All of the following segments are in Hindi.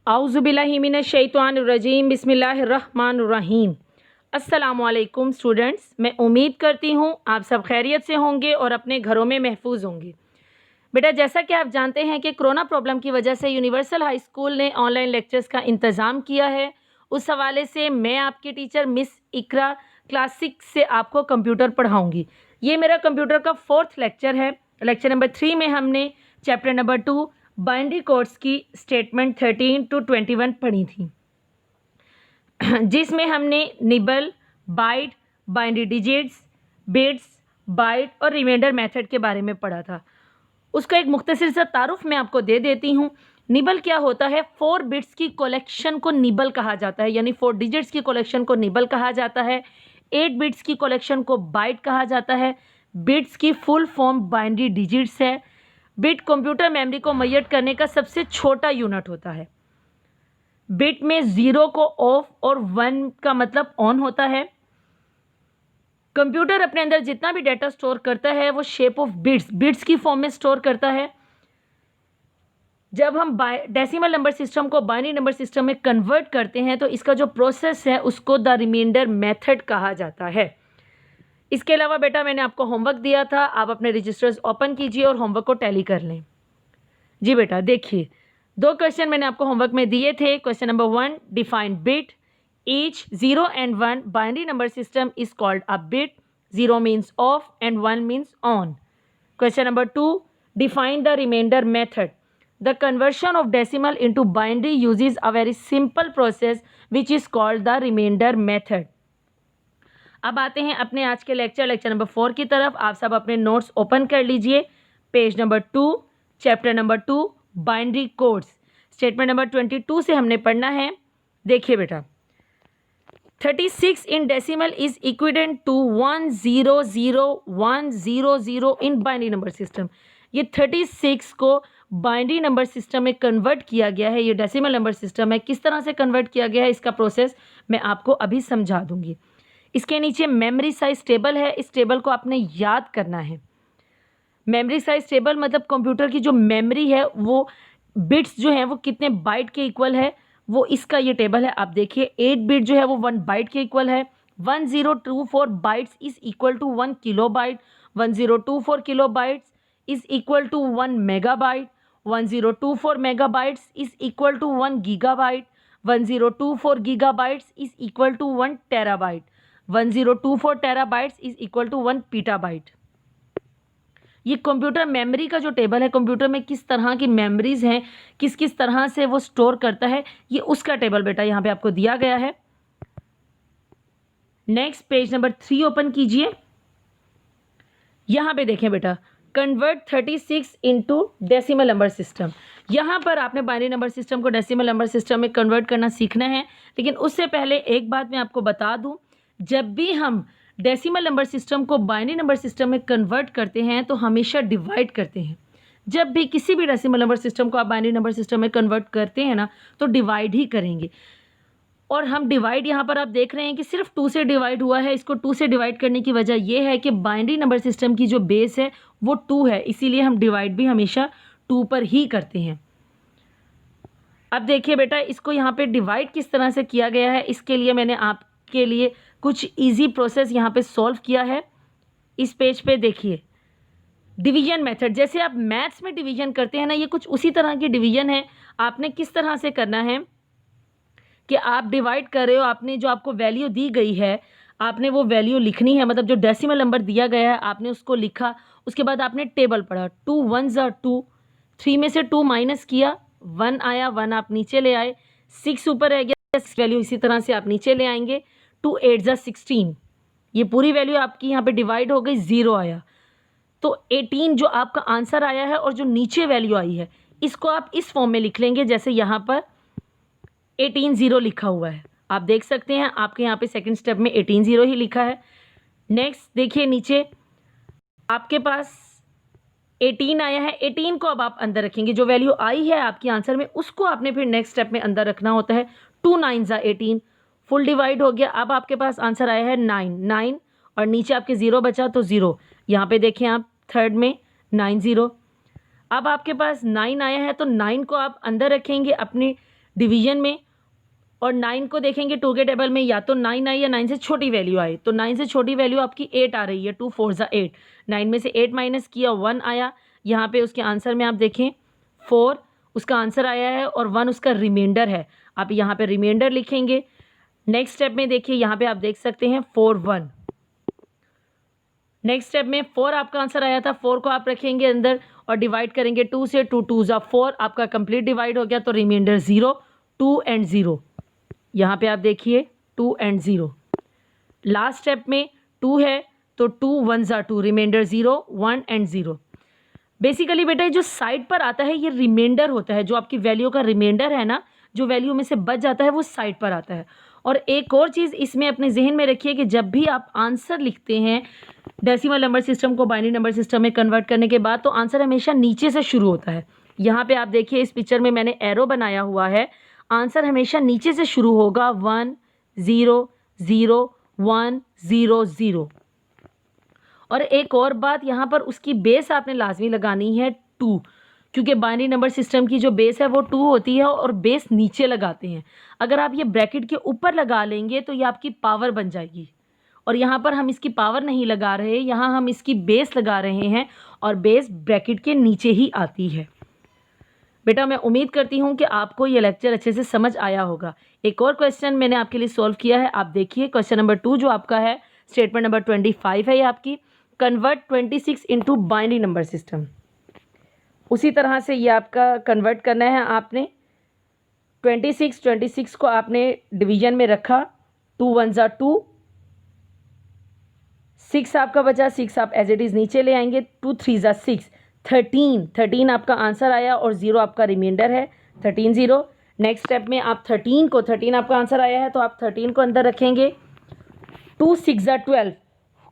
आउज़ुबिल्लाहिमिनश्शैतानिर्रजीम बिस्मिल्लाहिर्रहमानिर्रहीम। अस्सलामुअलैकुम स्टूडेंट्स, मैं उम्मीद करती हूँ आप सब खैरियत से होंगे और अपने घरों में महफूज होंगे। बेटा, जैसा कि आप जानते हैं कि कोरोना प्रॉब्लम की वजह से यूनिवर्सल हाई स्कूल ने ऑनलाइन लेक्चर्स का इंतज़ाम किया है। उस हवाले से मैं आपकी टीचर मिस इकरा क्लास 6 से आपको कंप्यूटर पढ़ाऊँगी। ये मेरा कंप्यूटर का 4th लेक्चर है। लेक्चर नंबर 3 में हमने चैप्टर नंबर 2 बाइनरी कोड्स की स्टेटमेंट 13 to 21 पढ़ी थी, जिसमें हमने nibble, byte, binary digits, bits, byte और रिमाइंडर मेथड के बारे में पढ़ा था। उसका एक मुख्तसर सा तारुफ मैं आपको दे देती हूँ। निबल क्या होता है? 4 बिट्स की कलेक्शन को निबल कहा जाता है, यानी 4 डिजिट्स की कलेक्शन को निबल कहा जाता है। 8 बिट्स की कलेक्शन को बाइट कहा जाता है। बिट्स की फुल फॉर्म बाइनरी डिजिट्स है। बिट कंप्यूटर मेमोरी को मुहैया करने का सबसे छोटा यूनिट होता है। बिट में 0 को ऑफ और 1 का मतलब ऑन होता है। कंप्यूटर अपने अंदर जितना भी डाटा स्टोर करता है वो शेप ऑफ बिट्स की फॉर्म में स्टोर करता है। जब हम डेसिमल नंबर सिस्टम को बाइनरी नंबर सिस्टम में कन्वर्ट करते हैं तो इसका जो प्रोसेस है उसको द रिमाइंडर मेथड कहा जाता है। इसके अलावा बेटा, मैंने आपको होमवर्क दिया था, आप अपने रजिस्टर्स ओपन कीजिए और होमवर्क को टैली कर लें। जी बेटा, देखिए 2 क्वेश्चन मैंने आपको होमवर्क में दिए थे। Question number 1, define bit. Each 0 and 1 binary number system is called a bit. 0 means off and 1 means on. Question number 2, define the remainder method. The conversion of decimal into binary uses a very simple process which is called the remainder method. अब आते हैं अपने आज के लेक्चर नंबर 4 की तरफ। आप सब अपने नोट्स ओपन कर लीजिए। Page number 2, chapter number 2 binary codes, statement number 22 से हमने पढ़ना है। देखिए बेटा, 36 in decimal is equivalent to 100,100 in binary number system. ये 36 को बाइनरी नंबर सिस्टम में कन्वर्ट किया गया है। ये डेसिमल नंबर सिस्टम है। किस तरह से कन्वर्ट किया गया है इसका प्रोसेस मैं आपको अभी समझा दूंगी। इसके नीचे मेमोरी साइज टेबल है। इस टेबल को आपने याद करना है। मेमोरी साइज टेबल मतलब कंप्यूटर की जो मेमोरी है वो बिट्स जो है वो कितने बाइट के इक्वल है, वो इसका ये टेबल है। आप देखिए 8 बिट जो है वो 1 बाइट के इक्वल है। 1024 bytes is equal to 1 kilobyte. 1024 kilobytes is equal to 1 megabyte. 1024 megabytes is equal to 1 gigabyte. 1024 gigabytes is equal to 1 terabyte. 1024 terabytes is equal to 1 petabyte. ये कंप्यूटर मेमोरी का जो टेबल है, कंप्यूटर में किस तरह की मेमोरीज हैं, किस किस तरह से वो स्टोर करता है, ये उसका टेबल बेटा यहाँ पे आपको दिया गया है। नेक्स्ट पेज नंबर 3 ओपन कीजिए। यहाँ पे देखें बेटा, convert 36 into decimal number system. यहाँ पर आपने बाइनरी नंबर सिस्टम को डेसिमल नंबर सिस्टम में कन्वर्ट करना सीखना है। लेकिन उससे पहले एक बात मैं आपको बता दूँ, जब भी हम डेसिमल नंबर सिस्टम को बाइनरी नंबर सिस्टम में कन्वर्ट करते हैं तो हमेशा डिवाइड करते हैं। जब भी किसी भी डेसिमल नंबर सिस्टम को आप बाइनरी नंबर सिस्टम में कन्वर्ट करते हैं ना, तो डिवाइड ही करेंगे। और हम डिवाइड यहाँ पर आप देख रहे हैं कि सिर्फ 2 से डिवाइड हुआ है। इसको 2 से डिवाइड करने की वजह यह है कि बाइनरी नंबर सिस्टम की जो बेस है वो 2 है, इसीलिए हम डिवाइड भी हमेशा 2 पर ही करते हैं। अब देखिए बेटा, इसको यहाँ पे डिवाइड किस तरह से किया गया है, इसके लिए मैंने आपके लिए कुछ इजी प्रोसेस यहाँ पे सॉल्व किया है। इस पेज पे देखिए, डिवीजन मेथड। जैसे आप मैथ्स में डिवीजन करते हैं ना, ये कुछ उसी तरह की डिवीजन है। आपने किस तरह से करना है कि आप डिवाइड कर रहे हो, आपने जो आपको वैल्यू दी गई है आपने वो वैल्यू लिखनी है। मतलब जो डेसिमल नंबर दिया गया है आपने उसको लिखा। उसके बाद आपने टेबल पढ़ा। 2 1s are 2, 3 में से 2 माइनस किया, 1 आया, 1 आप नीचे ले आए, 6 ऊपर रह गया, वैल्यू इसी तरह से आप नीचे ले आएंगे। 2 8s are 16, ये पूरी वैल्यू आपकी यहाँ पे डिवाइड हो गई, 0 आया। तो 18 जो आपका आंसर आया है और जो नीचे वैल्यू आई है इसको आप इस फॉर्म में लिख लेंगे, जैसे यहाँ पर 18 0 लिखा हुआ है। आप देख सकते हैं आपके यहाँ पे सेकंड स्टेप में 18 0 ही लिखा है। नेक्स्ट देखिए, नीचे आपके पास 18 आया है। 18 को अब आप अंदर रखेंगे, जो वैल्यू आई है आपके आंसर में उसको आपने फिर नेक्स्ट स्टेप में अंदर रखना होता है। 2 9s are 18, फुल डिवाइड हो गया। अब आपके पास आंसर आया है 9 और नीचे आपके 0 बचा तो 0। यहाँ पे देखें आप थर्ड में 9 0। अब आपके पास 9 आया है तो 9 को आप अंदर रखेंगे अपने डिवीजन में, और 9 को देखेंगे 2 के टेबल में, या तो 9 आए या 9 से छोटी वैल्यू आए। तो 9 से छोटी वैल्यू आपकी 8 आ रही है, 2 4 ज़ा 8। 9 में से 8 माइनस किया 1 आया, यहाँ पे उसके आंसर में आप देखें 4 उसका आंसर आया है और 1 उसका रिमाइंडर है। आप यहाँ पे रिमाइंडर लिखेंगे। नेक्स्ट स्टेप में देखिए यहाँ पे आप देख सकते हैं 4 1। नेक्स्ट स्टेप में 4 आपका आंसर आया था, 4 को आप रखेंगे अंदर और डिवाइड करेंगे 2 से, 2 2 ज़ा 4 आपका कंप्लीट डिवाइड हो गया, तो रिमाइंडर 0, 2 एंड 0। यहाँ पे आप देखिए 2 एंड 0। लास्ट स्टेप में 2 है तो 2 1 ज़ा 2, रिमाइंडर 0, 1 एंड 0। बेसिकली बेटा जो साइड पर आता है ये रिमाइंडर होता है, जो आपकी वैल्यू का रिमाइंडर है ना, जो वैल्यू में से बच जाता है वो साइड पर आता है। और एक और चीज़ इसमें अपने जहन में रखिए कि जब भी आप आंसर लिखते हैं डेसिमल नंबर सिस्टम को बाइनरी नंबर सिस्टम में कन्वर्ट करने के बाद, तो आंसर हमेशा नीचे से शुरू होता है। यहाँ पे आप देखिए इस पिक्चर में मैंने एरो बनाया हुआ है, आंसर हमेशा नीचे से शुरू होगा 1 0 0 1 0 0। और एक और बात, यहाँ पर उसकी बेस आपने लाजमी लगानी है 2, क्योंकि बाइनरी नंबर सिस्टम की जो बेस है वो 2 होती है और बेस नीचे लगाते हैं। अगर आप ये ब्रैकेट के ऊपर लगा लेंगे तो ये आपकी पावर बन जाएगी, और यहाँ पर हम इसकी पावर नहीं लगा रहे, यहाँ हम इसकी बेस लगा रहे हैं और बेस ब्रैकेट के नीचे ही आती है। बेटा मैं उम्मीद करती हूँ कि आपको ये लेक्चर अच्छे से समझ आया होगा। एक और क्वेश्चन मैंने आपके लिए सॉल्व किया है, आप देखिए क्वेश्चन नंबर 2 जो आपका है, स्टेटमेंट नंबर 25 है ये आपकी, convert 26 into binary number system. उसी तरह से ये आपका कन्वर्ट करना है आपने। 26 को आपने डिवीजन में रखा, 2 1 ज़ा 2, 6 आपका बचा, 6 आप एज इट इज़ नीचे ले आएंगे, 2 3 ज़ा 6, 13 आपका आंसर आया और 0 आपका रिमाइंडर है, 13 0। नेक्स्ट स्टेप में आप 13 आपका आंसर आया है तो आप 13 को अंदर रखेंगे, 2 6 ज़ा 12,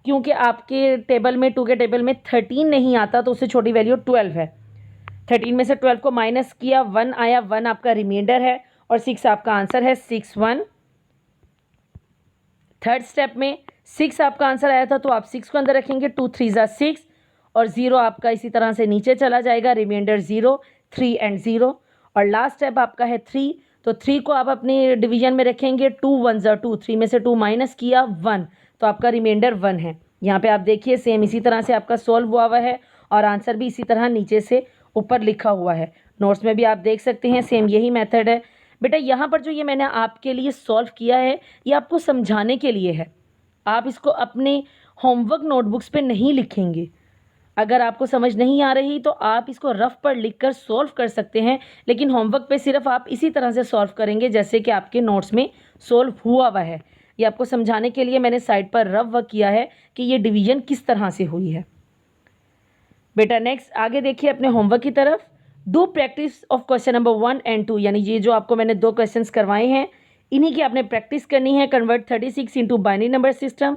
क्योंकि आपके टेबल में 2 के टेबल में 13 नहीं आता तो उससे छोटी वैल्यू 12 है। 13 में से 12 को माइनस किया, 1 आया, 1 आपका रिमाइंडर है और 6 आपका आंसर है, 6 1। थर्ड स्टेप में 6 आपका आंसर आया था तो आप 6 को अंदर रखेंगे, 2 3 ज़ा 6 और 0 आपका इसी तरह से नीचे चला जाएगा, रिमाइंडर 0, 3 एंड 0। और लास्ट स्टेप आपका है 3, तो 3 को आप अपनी डिवीजन में रखेंगे, 2 1 ज़ा 2, 3 में से 2 माइनस किया 1, तो आपका रिमाइंडर 1 है। यहाँ पे आप देखिए सेम इसी तरह से आपका सॉल्व हुआ है और आंसर भी इसी तरह नीचे से ऊपर लिखा हुआ है। नोट्स में भी आप देख सकते हैं सेम यही मेथड है। बेटा यहाँ पर जो ये मैंने आपके लिए सॉल्व किया है ये आपको समझाने के लिए है, आप इसको अपने होमवर्क नोटबुक्स पे नहीं लिखेंगे। अगर आपको समझ नहीं आ रही तो आप इसको रफ पर लिखकर सॉल्व कर सकते हैं, लेकिन होमवर्क पे सिर्फ आप इसी तरह से सॉल्व करेंगे जैसे कि आपके नोट्स में सॉल्व हुआ है। ये आपको समझाने के लिए मैंने साइड पर रफ वर्क किया है कि ये डिवीजन किस तरह से हुई है। बेटा नेक्स्ट आगे देखिए अपने होमवर्क की तरफ। Do practice of question number 1 and 2, यानी ये जो आपको मैंने 2 क्वेश्चंस करवाए हैं इन्हीं की आपने प्रैक्टिस करनी है। Convert 36 into binary number system,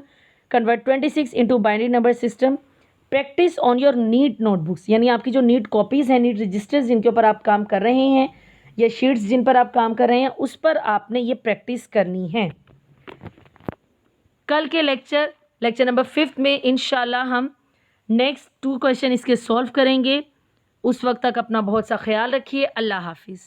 convert 26 into binary number system. Practice on your neat notebooks, यानी आपकी जो नीट कॉपीज़ हैं, नीट रजिस्टर्स जिनके ऊपर आप काम कर रहे हैं या शीट्स जिन पर आप काम कर रहे हैं, उस पर आपने ये प्रैक्टिस करनी है। कल के लेक्चर नंबर 5 में इंशाल्लाह हम नेक्स्ट 2 क्वेश्चन इसके सॉल्व करेंगे। उस वक्त तक अपना बहुत सा ख्याल रखिए। अल्लाह हाफिज़।